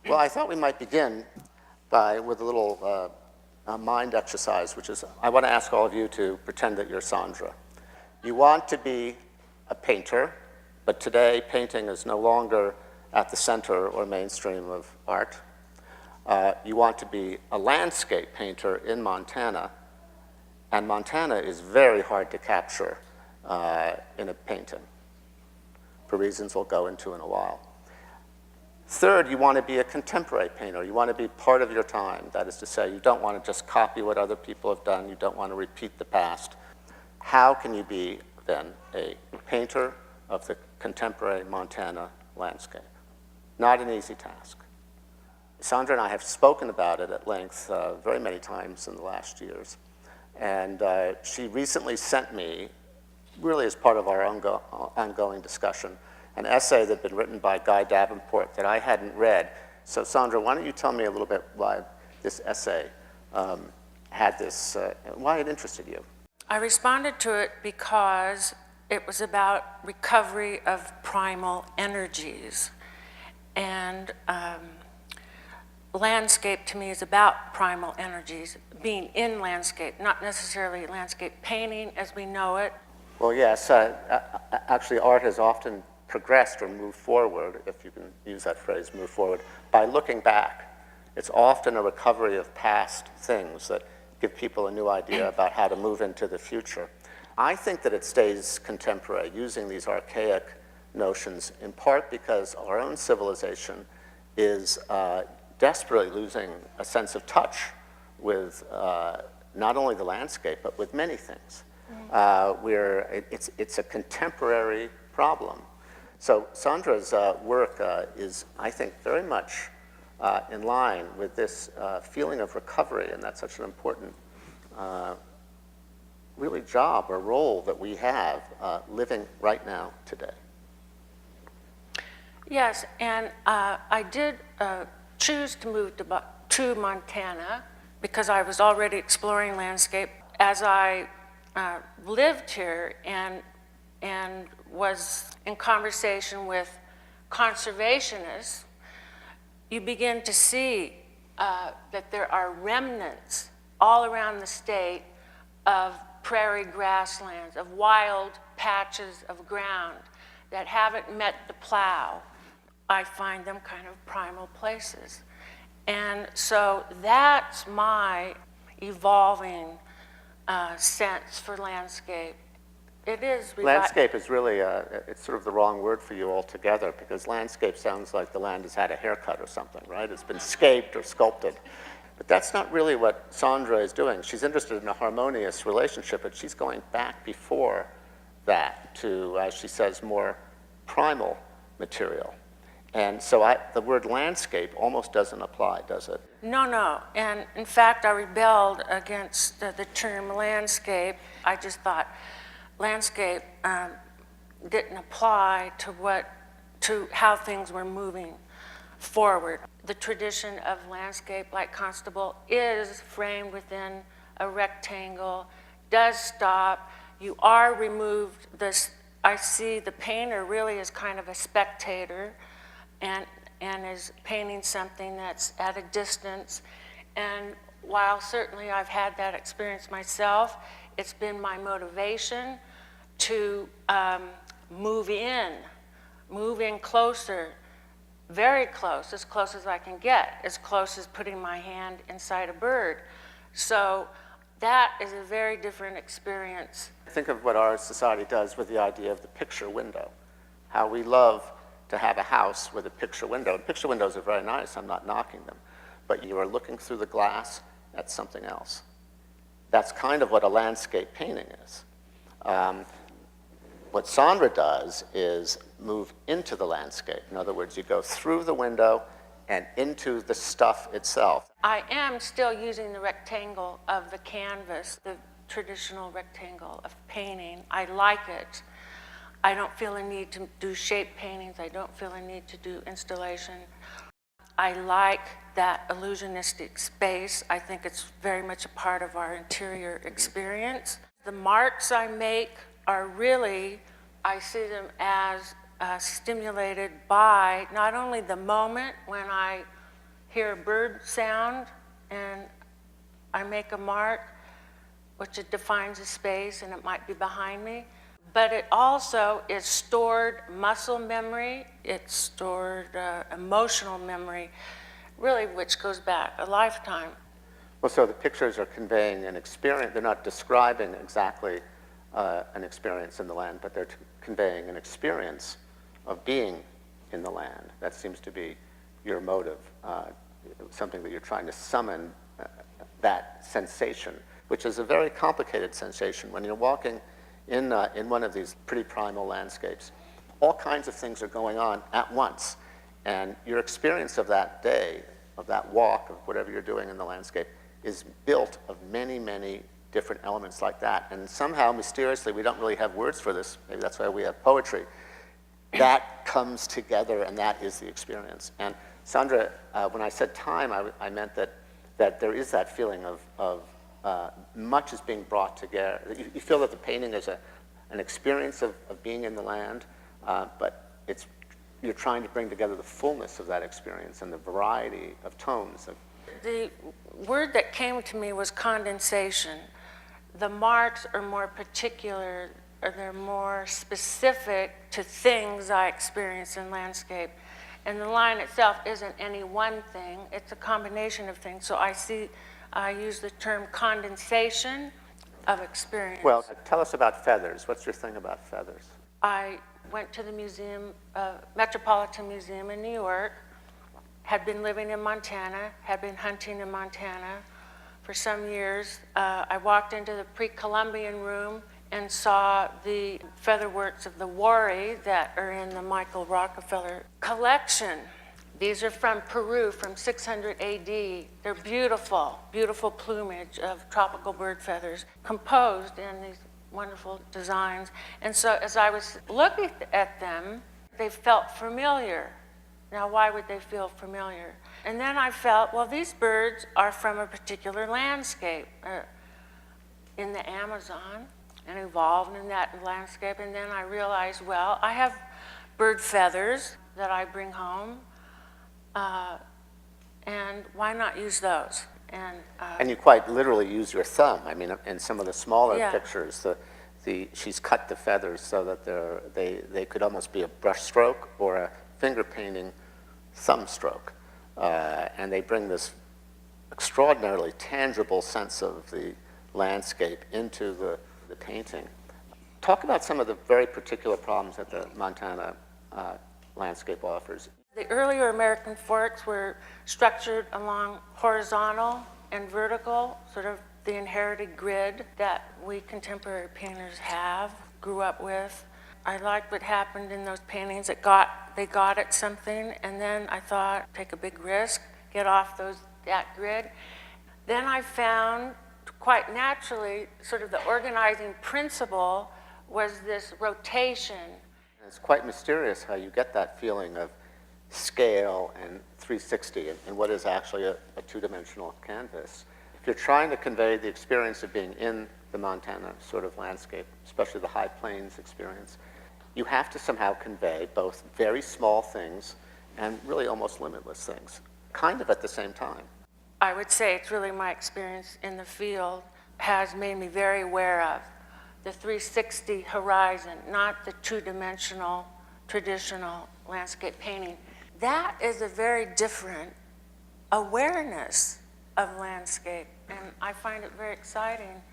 Well, I thought we might begin with a little mind exercise, which is I want to ask all of you to pretend that you're Sandra. You want to be a painter, but today painting is no longer at the center or mainstream of art. You want to be a landscape painter in Montana, and Montana is very hard to capture in a painting, for reasons we'll go into in a while. Third, you want to be a contemporary painter. You want to be part of your time. That is to say, you don't want to just copy what other people have done. You don't want to repeat the past. How can you be, then, a painter of the contemporary Montana landscape? Not an easy task. Sandra and I have spoken about it at length very many times in the last years. And she recently sent me, really as part of our ongoing discussion, an essay that had been written by Guy Davenport that I hadn't read. So Sandra, why don't you tell me a little bit why this essay had this, why it interested you? I responded to it because it was about recovery of primal energies. And landscape to me is about primal energies, being in landscape, not necessarily landscape painting as we know it. Well, yes, actually art has often progressed or moved forward, if you can use that phrase, move forward, by looking back. It's often a recovery of past things that give people a new idea about how to move into the future. I think that it stays contemporary, using these archaic notions, in part because our own civilization is desperately losing a sense of touch with not only the landscape, but with many things. It's a contemporary problem. So Sandra's work is, I think, very much in line with this feeling of recovery, and that's such an important really job or role that we have living right now today. Yes, and I did choose to move to Montana because I was already exploring landscape. As I lived here and was in conversation with conservationists, you begin to see that there are remnants all around the state of prairie grasslands, of wild patches of ground that haven't met the plow. I find them kind of primal places. And so that's my evolving sense for landscape. It is. Landscape is really, it's sort of the wrong word for you altogether, because landscape sounds like the land has had a haircut or something, right? It's been scaped or sculpted. But that's not really what Sandra is doing. She's interested in a harmonious relationship, but she's going back before that to, as she says, more primal material. And so the word landscape almost doesn't apply, does it? No. And in fact, I rebelled against the term landscape. I just thought landscape didn't apply to how things were moving forward. The tradition of landscape, like Constable, is framed within a rectangle, does stop. You are removed. I see the painter really as kind of a spectator and is painting something that's at a distance. And while certainly I've had that experience myself, it's been my motivation to move in closer, very close as I can get, as close as putting my hand inside a bird. So that is a very different experience. Think of what our society does with the idea of the picture window, how we love to have a house with a picture window. And picture windows are very nice, I'm not knocking them, but you are looking through the glass at something else. That's kind of what a landscape painting is. What Sandra does is move into the landscape. In other words, you go through the window and into the stuff itself. I am still using the rectangle of the canvas, the traditional rectangle of painting. I like it. I don't feel a need to do shape paintings. I don't feel a need to do installation. I like that illusionistic space. I think it's very much a part of our interior experience. The marks I make are really, I see them as stimulated by not only the moment when I hear a bird sound and I make a mark, which it defines a space and it might be behind me. But it also is stored muscle memory, it's stored emotional memory, really, which goes back a lifetime. Well, so the pictures are conveying an experience. They're not describing exactly an experience in the land, but they're conveying an experience of being in the land. That seems to be your motive, something that you're trying to summon that sensation, which is a very complicated sensation. When you're walking in one of these pretty primal landscapes, all kinds of things are going on at once. And your experience of that day, of that walk, of whatever you're doing in the landscape, is built of many, many different elements like that. And somehow, mysteriously, we don't really have words for this. Maybe that's why we have poetry. That comes together, and that is the experience. And Sandra, when I said time, I meant that there is that feeling of much is being brought together. You feel that the painting is an experience of being in the land, but you're trying to bring together the fullness of that experience and the variety of tones. The word that came to me was condensation. The marks are more particular, or they're more specific to things I experience in landscape. And the line itself isn't any one thing, it's a combination of things. So I use the term condensation of experience. Well, tell us about feathers. What's your thing about feathers? I went to the museum, Metropolitan Museum in New York, had been living in Montana, had been hunting in Montana for some years. I walked into the pre-Columbian room and saw the featherworks of the Wari that are in the Michael Rockefeller collection. These are from Peru, from 600 AD. They're beautiful, beautiful plumage of tropical bird feathers composed in these wonderful designs. And so as I was looking at them, they felt familiar. Now, why would they feel familiar? And then I felt, well, these birds are from a particular landscape in the Amazon and evolved in that landscape. And then I realized, well, I have bird feathers that I bring home, and why not use those? And you quite literally use your thumb. I mean, in some of the smaller Yeah. pictures, she's cut the feathers so that they could almost be a brush stroke or a finger painting thumb stroke. And they bring this extraordinarily tangible sense of the landscape into the painting. Talk about some of the very particular problems that the Montana landscape offers. The earlier American forts were structured along horizontal and vertical, sort of the inherited grid that we contemporary painters grew up with. I liked what happened in those paintings. They got at something, and then I thought, take a big risk, get off that grid. Then I found, quite naturally, sort of the organizing principle was this rotation. It's quite mysterious how you get that feeling of scale and 360 and what is actually a two-dimensional canvas. If you're trying to convey the experience of being in the Montana sort of landscape, especially the high plains experience, you have to somehow convey both very small things and really almost limitless things, kind of at the same time. I would say it's really my experience in the field has made me very aware of the 360 horizon, not the two-dimensional traditional landscape painting. That is a very different awareness of landscape, and I find it very exciting.